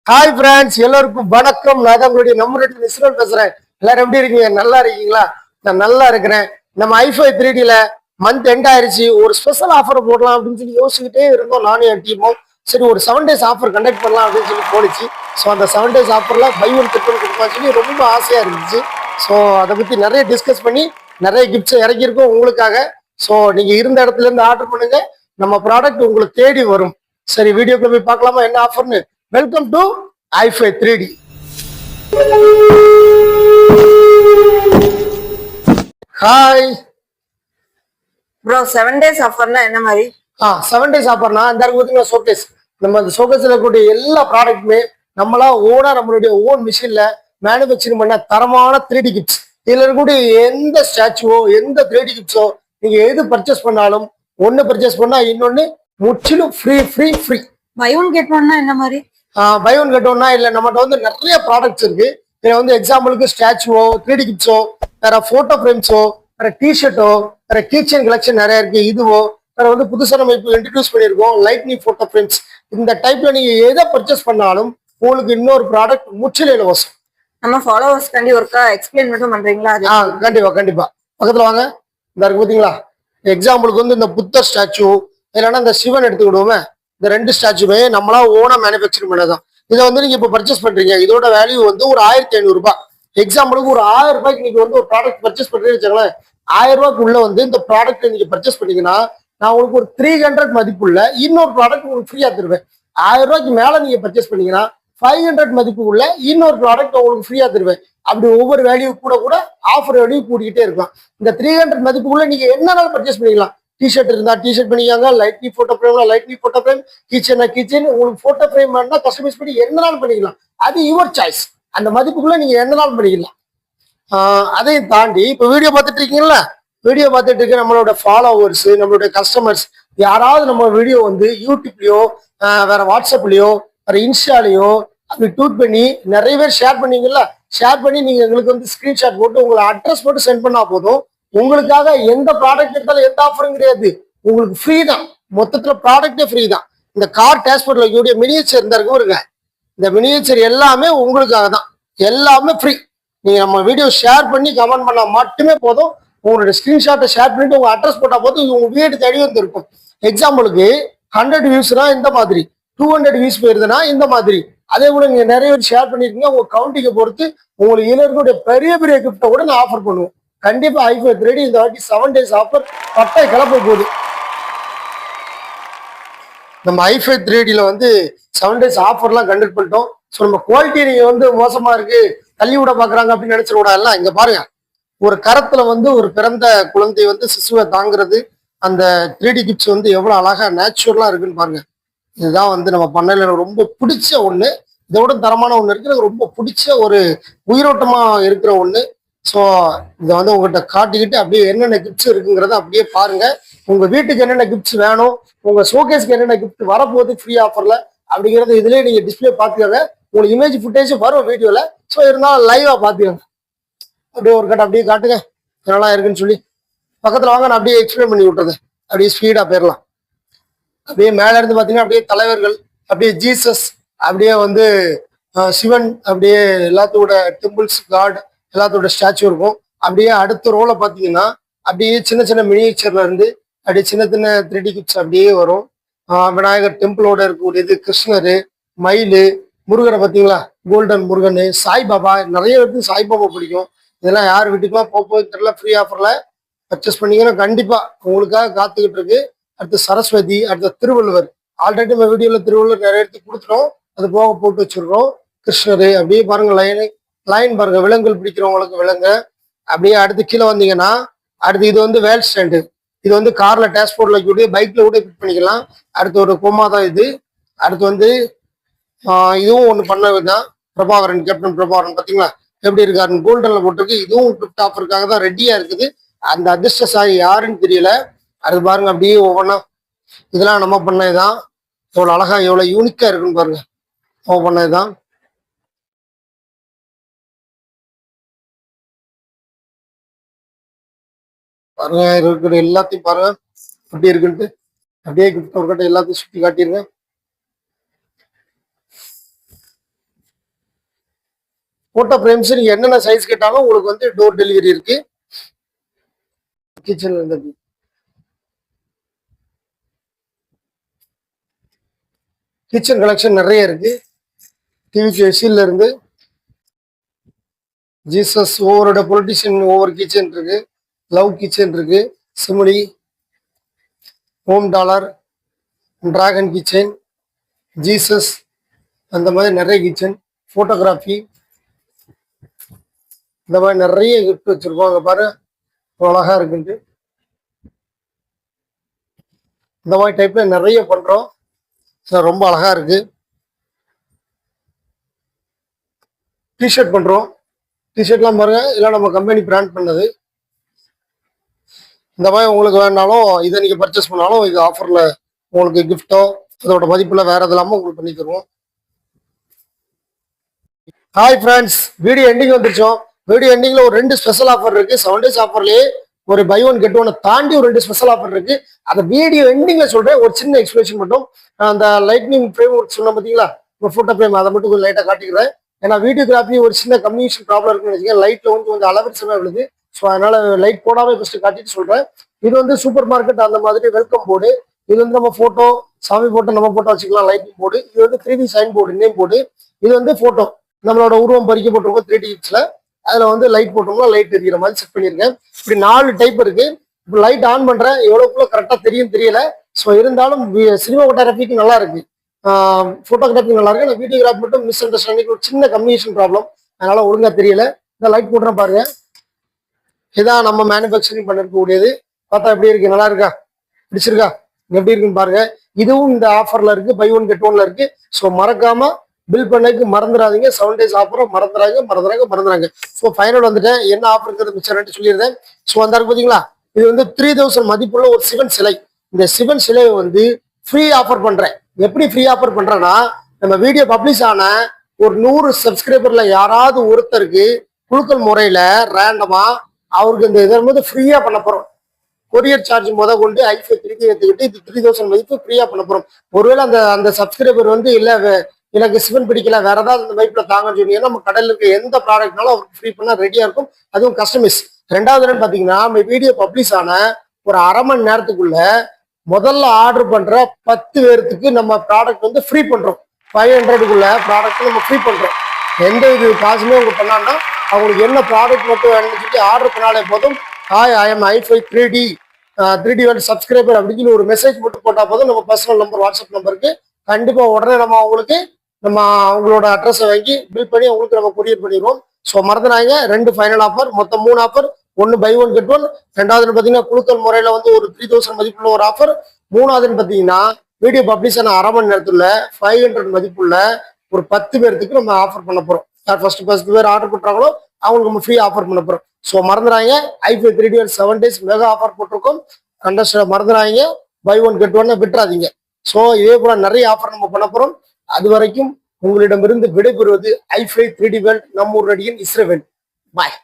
Hi friends, எல்லோருக்கும் வணக்கம். நான் தான் உங்களுடைய நம்மளுடைய நிசுரல் பேசுறேன். எல்லாரும் எப்படி இருக்கீங்க? நல்லா இருக்கீங்களா? நான் நல்லா இருக்கிறேன். நம்ம ஐஃபை 3Dல மந்த் எண்ட் ஆயிருச்சு. ஒரு ஸ்பெஷல் ஆஃபர் போடலாம் அப்படின்னு சொல்லி யோசிச்சுக்கிட்டே இருந்தோம், நானும் என் டீமும். சரி, ஒரு 7 days ஆஃபர் கண்டக்ட் பண்ணலாம் அப்படின்னு சொல்லி போனிச்சு. ஸோ அந்த 7 days ஆஃபர்ல பை ஒன் கெட் ஒன் கொடுப்பான்னு சொல்லி ரொம்ப ஆசையா இருந்துச்சு. ஸோ அதை பத்தி நிறைய டிஸ்கஸ் பண்ணி நிறைய கிஃப்ட்ஸ் இறக்கியிருக்கோம் உங்களுக்காக. ஸோ நீங்க இருந்த இடத்துல இருந்து ஆர்டர் பண்ணுங்க, நம்ம ப்ராடக்ட் உங்களுக்கு தேடி வரும். சரி, வீடியோக்குள்ள போய் பார்க்கலாமா என்ன ஆஃபர்னு? Welcome to iFi 3D. Hi bro, 7 days ஆஃபர்னா என்ன மாதிரி? 7 days ஆஃபர்னா இந்த பார்த்தீங்கன்னா ஷோகேஸ். நம்ம அந்த ஷோகேஸ்ல இருக்கக்கூடிய எல்லா ப்ராடக்ட்டுமே நம்மளா ஓனா நம்மளுடைய ஓன் மிஷின்ல மேனுஃபேக்சரிங் பண்ண தரமான 3D கிஃப்ட்ஸ். இதுல இருக்கக்கூடிய எந்த ஸ்டாச்சுவோ எந்த 3D கிஃப்ட்ஸோ நீங்க எது பர்ச்சேஸ் பண்ணாலும் ஒன்னு பர்ச்சேஸ் பண்ணா இன்னொன்னு முற்றிலும் free free free. Buy one get ஒன்னா என்ன மாதிரி? பை ஒன் கெட் ஒன்னா இல்ல, நம்மகிட்ட வந்து நிறைய ப்ராடக்ட்ஸ் இருக்கு. இதுல வந்து எக்ஸாம்பிளுக்கு ஸ்டாச்சுவோ 3D கிஃப்ட்ஸோ, வேற போட்டோ ஃப்ரேம்ஸோ, வேற டிஷர்ட்டோ, வேற கீச்சன் கலெக்ஷன் நிறைய இருக்கு. இதுவோ வேற வந்து புதுசாக நம்ம இப்போ இன்ட்ரடியூஸ் பண்ணியிருக்கோம் லைட்னிங் போட்டோ ஃப்ரேம்ஸ். இந்த டைப்ல நீங்க எதை பர்ச்சேஸ் பண்ணாலும் உங்களுக்கு இன்னொரு ப்ராடக்ட் முற்றிலும் இலவசம். நம்ம ஃபாலோவர்ஸ் கண்டி ஒருக்கா எக்ஸ்பிளைன் மட்டும் பண்றீங்களா? கண்டிப்பா கண்டிப்பா. பக்கத்துல வாங்க. இந்த இருக்கு பாத்தீங்களா, எக்ஸாம்பிளுக்கு வந்து இந்த புத்தர் ஸ்டாச்சு இல்லைன்னா இந்த சிவன் எடுத்துக்கிடுவோமே, இந்த 2 ஸ்டாச்சுமே நம்மளா ஓனா மேனுஃபேக்சரிங் பண்ணதான். இதை வந்து நீங்க இப்போ பர்ச்சேஸ் பண்றீங்க, இதோட வேல்யூ வந்து ஒரு 1500 ரூபாய். எக்ஸாம்பிளுக்கு ஒரு 1000 ரூபாய்க்கு நீங்க வந்து ஒரு ப்ராடக்ட் பர்ச்சேஸ் பண்றீங்கன்னு வச்சுக்கோங்களேன். 1000 ரூபாய்க்கு உள்ள வந்து இந்த ப்ராடக்ட் நீங்க பர்ச்சேஸ் பண்ணீங்கன்னா நான் உங்களுக்கு ஒரு 300 மதிப்புள்ள இன்னொரு ப்ராடக்ட் உங்களுக்கு ஃப்ரீயா தருவேன். 1000 ரூபாய்க்கு மேல நீங்க பர்ச்சேஸ் பண்ணீங்கன்னா 500 மதிப்பு உள்ள இன்னொரு ப்ராடக்ட் உங்களுக்கு ஃப்ரீயா தருவேன். அப்படி ஒவ்வொரு வேல்யூ கூட கூட ஆஃபர் வேல்யூ கூட்டிகிட்டே இருக்கும். இந்த 300 மதிப்புக்குள்ள நீங்க என்னன்னாலும் பர்ச்சேஸ் பண்ணிக்கலாம். டிஷர்ட் இருந்தா டிஷர்ட் பண்ணிக்காங்க, லைட்னிங் போட்டோ ஃப்ரேம்ல லைட்னிங் போட்டோ ஃப்ரேம், கிச்சனா கிச்சன், உங்களுக்கு போட்டோ ஃப்ரேம் வேணும்னா கஸ்டமைஸ் பண்ணி என்னனாலும் பண்ணிக்கலாம். அது யுவர் சாய்ஸ். அந்த மதிப்புக்குள்ள நீங்க என்னனாலும் பண்ணிக்கலாம். அதையும் தாண்டி இப்போ வீடியோ பார்த்துட்டு இருக்கீங்களா, வீடியோ பார்த்துட்டு இருக்க நம்மளோட ஃபாலோவர்ஸ், நம்மளுடைய கஸ்டமர்ஸ் யாராவது நம்ம வீடியோ வந்து யூடியூப்லயோ வேற வாட்ஸ்அப்லயோ வேற இன்ஸ்டாலயோ அப்படி டூட் பண்ணி நிறைய பேர் ஷேர் பண்ணீங்கல்ல, ஷேர் பண்ணி நீங்க எங்களுக்கு வந்து ஸ்கிரீன்ஷாட் போட்டு உங்களை அட்ரஸ் போட்டு சென்ட் பண்ணா போதும். உங்களுக்காக எந்த ப்ராடக்ட் எடுத்தாலும் எந்த ஆஃபரும் கிடையாது, உங்களுக்கு ஃப்ரீ தான். மொத்தத்துல ப்ராடக்டே ஃப்ரீ தான். இந்த கார் டிரான்ஸ்போர்ட்ல இருக்கக்கூடிய மினியேச்சர் இருந்தாருக்கும் இருங்க, இந்த மினியேச்சர் எல்லாமே உங்களுக்காக தான், எல்லாமே ஃப்ரீ. நீங்க நம்ம வீடியோ ஷேர் பண்ணி கமெண்ட் பண்ணா மட்டுமே போதும். உங்களோட ஸ்கிரீன்ஷாட்டை ஷேர் பண்ணிட்டு உங்க அட்ரஸ் போட்டா போதும், உங்க வீடு தேடி வந்து இருக்கும். எக்ஸாம்பிளுக்கு 100 வியூஸ்னா இந்த மாதிரி, 200 வியூஸ் போயிருதுன்னா இந்த மாதிரி. அதே போல நீங்க நிறைய பேர் ஷேர் பண்ணிருக்கீங்க. உங்க கவுண்டிங்கை பொறுத்து உங்களுக்கு இளைஞர்களுடைய பெரிய பெரிய கிஃப்ட்டை கூட நான் ஆஃபர் பண்ணுவோம். கண்டிப்பா ஐஃபை 3D இந்த வாட்டி 7 days ஆஃபர் பட்டை கிளப்ப போகுது. நம்ம ஐஃபை 3Dல வந்து 7 days ஆஃபர்லாம் கண்டக்ட் பண்ணிட்டோம். ஸோ நம்ம குவாலிட்டி நீங்க வந்து மோசமா இருக்கு, தள்ளி விட பாக்குறாங்க அப்படின்னு நினைச்சிட எல்லாம். இங்க பாருங்க, ஒரு கரத்துல வந்து ஒரு பிறந்த குழந்தை வந்து சிசுவை தாங்குறது, அந்த 3D கிஃப்ட்ஸ் வந்து எவ்வளவு அழகா நேச்சுரலா இருக்குன்னு பாருங்க. இதுதான் வந்து நம்ம பண்ணல எனக்கு ரொம்ப பிடிச்ச ஒண்ணு. இதோட தரமான ஒண்ணு இருக்கு, எனக்கு ரொம்ப பிடிச்ச ஒரு உயிரோட்டமா இருக்கிற ஒண்ணு. ஸோ இதை வந்து உங்கள்கிட்ட காட்டிக்கிட்டு அப்படியே என்னென்ன கிஃப்ட்ஸ் இருக்குங்கிறத அப்படியே பாருங்க. உங்க வீட்டுக்கு என்னென்ன கிஃப்ட்ஸ் வேணும், உங்க ஷோகேஸ்க்கு என்னென்ன கிஃப்ட் வரப்போகுது ஃப்ரீ ஆஃபர்ல அப்படிங்கிறது இதுலயே நீங்க டிஸ்பிளே பார்த்துக்கோங்க. உங்களுக்கு இமேஜ் ஃபுட்டேஜ் வரும் வீடியோல. ஸோ இருந்தாலும் லைவா பார்த்துக்கோங்க. அப்படியே ஒரு கட்ட அப்படியே காட்டுங்க என்னெல்லாம் இருக்குன்னு சொல்லி. பக்கத்துல வாங்க, நான் அப்படியே எக்ஸ்பிளைன் பண்ணி விட்டுறது. அப்படியே ஸ்பீடா போயிடலாம். அப்படியே மேல இருந்து பாத்தீங்கன்னா அப்படியே தலைவர்கள், அப்படியே ஜீசஸ், அப்படியே வந்து சிவன், அப்படியே எல்லாத்தோட டெம்பிள்ஸ் காட் எல்லாத்தோட ஸ்டாச்சு இருக்கும். அப்படியே அடுத்த ரோல பாத்தீங்கன்னா அப்படியே சின்ன சின்ன மினியேச்சர்ல இருந்து அப்படியே சின்ன சின்ன 3D கிஃப்ட்ஸ் அப்படியே வரும். விநாயகர் டெம்பிளோட இருக்கக்கூடியது, கிருஷ்ணரு, மயிலு, முருகனை பார்த்தீங்களா, கோல்டன் முருகன், சாய்பாபா. நிறைய பேருக்கு சாய்பாபா பிடிக்கும். இதெல்லாம் யார் வீட்டுக்குலாம் போக தெரியல, ஃப்ரீ ஆஃபர்ல பர்ச்சேஸ் பண்ணீங்கன்னா கண்டிப்பா உங்களுக்காக காத்துக்கிட்டு இருக்கு. அடுத்து சரஸ்வதி, அடுத்த திருவள்ளுவர். ஆல்ரெடி நம்ம வீடியோல திருவள்ளுவர் நிறைய இடத்துக்கு கொடுத்துட்டோம், அது போக போட்டு வச்சிருக்கோம். கிருஷ்ணரு அப்படியே பாருங்க, லைன் பாருங்க, விலங்குகள் பிடிக்கிறவங்களுக்கு விலங்கு. அப்படியே அடுத்து கீழே வந்தீங்கன்னா அடுத்து இது வந்து வேல் ஸ்டாண்டு. இது வந்து கார்ல டிரான்ஸ்போர்ட்ல கூட பைக்ல கூட ஃபிட் பண்ணிக்கலாம். அடுத்து ஒரு கோமா தான் இது. அடுத்து வந்து இதுவும் ஒன்று பண்ணதான் பிரபாகரன், கேப்டன் பிரபாகரன் பார்த்தீங்களா எப்படி இருக்காருன்னு கோல்டன்ல போட்டிருக்கு. இதுவும் கிஃப்ட் ஆஃபருக்காக தான் ரெடியா இருக்குது. அந்த அதிர்ஷ்டசாலி யாருன்னு தெரியல. அது பாருங்க அப்படியே ஒவ்வொன்றா. இதெல்லாம் நம்ம பண்ணதுதான். எவ்வளவு அழகா எவ்வளவு யூனிக்கா இருக்குன்னு பாருங்க. நம்ம பண்ணதுதான். பாருங்க இருக்கிற எல்லாத்தையும் பாருங்க எப்படி இருக்குன்ட்டு. அப்படியே கிஃப்ட் ஒரு கட்ட எல்லாத்தையும் சுற்றி காட்டிடுங்க. போட்டோ ஃப்ரேம்ஸ் நீங்க என்னென்ன சைஸ் கேட்டாலும் உங்களுக்கு வந்து டோர் டெலிவரி இருக்கு. கிச்சன்ல இருந்து கிச்சன் கலெக்ஷன் நிறைய இருக்கு. டிவி எஸ்சில இருந்து ஜீசஸ், ஒவ்வொரு பொலிட்டிஷியன் ஒவ்வொரு கிச்சன் இருக்கு. லவ் கிச்சன் இருக்கு, சிமுடி, home dollar, dragon kitchen, Jesus, அந்த மாதிரி நிறைய கிச்சன். ஃபோட்டோகிராஃபி, இந்த மாதிரி நிறைய கிஃப்ட் வச்சிருக்கோம். அங்கே பாரு அழகா இருக்குன்ட்டு. இந்த மாதிரி டைப்ல நிறைய பண்றோம். ரொம்ப அழகா இருக்கு. டிஷர்ட் பண்றோம். டிஷர்ட்லாம் பாருங்க, இதெல்லாம் நம்ம கம்பெனி பிராண்ட் பண்ணது. இந்த மாதிரி உங்களுக்கு வேணாலும் இதை நீங்க பர்ச்சேஸ் பண்ணாலும் இது ஆஃபர்ல உங்களுக்கு கிஃப்டோ அதோட மதிப்புல வேற எது இல்லாம உங்களுக்கு பண்ணி தருவோம். ஹாய் ஃப்ரெண்ட்ஸ், வீடியோ எண்டிங் வந்துருச்சோம். வீடியோ எண்டிங்ல ஒரு 2 ஸ்பெஷல் ஆஃபர் இருக்கு. 7 days ஆஃபர்லயே ஒரு பை ஒன் கெட் ஒன் தாண்டி ஒரு 2 ஸ்பெஷல் ஆஃபர் இருக்கு. அந்த வீடியோ எண்டிங்ல சொல்றேன். ஒரு சின்ன எக்ஸ்பிளேஷன் மட்டும். அந்த லைட்னிங் ஃப்ரேம் சொன்ன பார்த்தீங்களா, ஒரு ஃபோட்டோ ஃப்ரேம், அதை மட்டும் கொஞ்சம் லைட்டா காட்டிக்கிறேன். ஏன்னா வீடியோகிராஃபி ஒரு சின்ன கம்யூனிகேஷன் ப்ராப்ளம் இருக்குன்னு வச்சுக்கோங்க. லைட்ல வந்து கொஞ்சம் அளவரிசமா விழுது. ஸோ அதனால லைட் போடாம ஃபர்ஸ்ட் காட்டிட்டு சொல்றேன். இது வந்து சூப்பர் மார்க்கெட் அந்த மாதிரி வெல்கம் போர்டு. இது வந்து நம்ம போட்டோ, சாமி போட்டோ, நம்ம போட்டோ வச்சுக்கலாம். Lighting board. இது வந்து 3D sign board, name board. இது வந்து போட்டோ, நம்மளோட உருவம் பறிக்கப்பட்டிருக்கோம் 3D ஹிட்ஸ்ல. அதுல வந்து லைட் போட்டோம்னா லைட் எரியிற மாதிரி செட் பண்ணியிருக்கேன். இப்படி 4 டைப் இருக்கு. இப்போ லைட் ஆன் பண்றேன், எவ்வளவுக்குள்ள கரெக்டா தெரியும் தெரியல. ஸோ இருந்தாலும் சினிமாட்டோகிராஃபிக்கு நல்லா இருக்கு, போட்டோகிராஃபி நல்லா இருக்கு. ஆனால் வீடியோகிராஃபி மட்டும் மிஸ் அண்டர்ஸ்டாண்டிங், ஒரு சின்ன கம்யூனிகேஷன் ப்ராப்ளம், அதனால ஒழுங்கா தெரியல. இந்த லைட் போடுறேன் பாருங்க. இதான் நம்ம மேனுஃபேக்சரிங் பண்ணிருக்கக்கூடியது. பார்த்தா எப்படி இருக்கு, நல்லா இருக்கா, பிடிச்சிருக்கா, எப்படி இருக்குன்னு பாருங்க. இதுவும் இந்த ஆஃபர்ல இருக்கு, பை ஒன் கெட் ஒன்ல இருக்கு. ஸோ மறக்காம பில் பண்ணக்கு மறந்துடாதீங்க. 7 days ஆஃபரும் மறந்துறாங்க. ஸோ ஃபைனல் வந்துட்டேன். என்ன ஆஃபர் இருக்கிறது மிச்சம் சொல்லியிருந்தேன். ஸோ அந்த பார்த்தீங்களா, இது வந்து 3000 மதிப்புள்ள ஒரு சிவன் சிலை. இந்த சிவன் சிலையை வந்து ஃப்ரீ ஆஃபர் பண்றேன். எப்படி ஃப்ரீ ஆஃபர் பண்றேன்னா, நம்ம வீடியோ பப்ளிஷ் ஆன ஒரு 100 சப்ஸ்கிரைபர்ல யாராவது ஒருத்தருக்கு குழுக்கள் முறையில ரேண்டமா அவருக்கு இந்த இதை வந்து ஃப்ரீயா பண்ண போறோம். கொரியர் சார்ஜ் கொண்டு i5 3D எடுத்துக்கிட்டு இது 3000 மதிப்பு ஃப்ரீயா பண்ண போறோம். ஒருவேளை அந்த அந்த சப்ஸ்கிரைபர் வந்து இல்ல எனக்கு சிவன் பிடிக்கல, வேற ஏதாவது அந்த மதிப்புல தாங்கன்னு சொன்னீங்கன்னா நம்ம கடையில் இருக்க எந்த ப்ராடக்ட்னாலும் அவருக்கு ஃப்ரீ பண்ணா ரெடியா இருக்கும். அதுவும் கஸ்டமைஸ். ரெண்டாவது என்னன்னு பாத்தீங்கன்னா, நம்ம வீடியோ பப்ளிஷ் ஆன ஒரு அரை மணி நேரத்துக்குள்ள முதல்ல ஆர்டர் பண்ற 10 பேருக்கு நம்ம ப்ராடக்ட் வந்து ஃப்ரீ பண்றோம். 500க்குள்ள ப்ராடக்ட் நம்ம ஃப்ரீ பண்றோம். எந்த இது காசுமே அவங்க பண்ணாங்கன்னா அவங்களுக்கு என்ன ப்ராடக்ட் மட்டும் வேணும்னு சொல்லி ஆர்டர் பண்ணாலே போதும். Hi, I am i5 3D world subscriber அப்படின்னு சொல்லி ஒரு மெசேஜ் மட்டும் போட்டா போதும். நம்ம பர்சனல் நம்பர், வாட்ஸ்அப் நம்பருக்கு கண்டிப்பா உடனே நம்ம அவங்களுக்கு அவங்களோட அட்ரஸை வாங்கி பில் பண்ணி அவங்களுக்கு நம்ம கொரியர் பண்ணிடுவோம். ஸோ மறந்துடாங்க, 2 ஃபைனல் ஆஃபர், மொத்தம் 3 ஆஃபர். ஒன்னு பை ஒன் கெட் ஒன், ரெண்டாவதுன்னு பாத்தீங்கன்னா குழுக்கள் முறையில வந்து ஒரு 3000 மதிப்புள்ள ஒரு ஆஃபர். மூணாவதுன்னு பாத்தீங்கன்னா வீடியோ பப்ளிஷ் ஆன அரை மணி நேரத்துல 500 மதிப்புள்ள ஒரு 10 பேருக்கு நம்ம ஆஃபர் பண்ண போறோம். யார் ஃபர்ஸ்ட் 10 பேர் ஆர்டர் பண்றாங்களோ அவங்களுக்கு நம்ம ஃப்ரீ ஆஃபர் பண்ண போறோம். ஸோ மறந்துடாங்க, i5 3D 7 days mega offer போட்டிருக்கோம். கண்டஸ்ட மறந்துடாங்க, பை ஒன் கெட் ஒன் விட்டுறாதீங்க. ஸோ இதே போல நிறைய ஆஃபர் நம்ம பண்ண போறோம். அது வரைக்கும் உங்களிடமிருந்து விடைபெறுவது i5 3D வேர்ல்ட், நம்ம ஊர் நடிகன் இஸ்ரவேல். பாய்.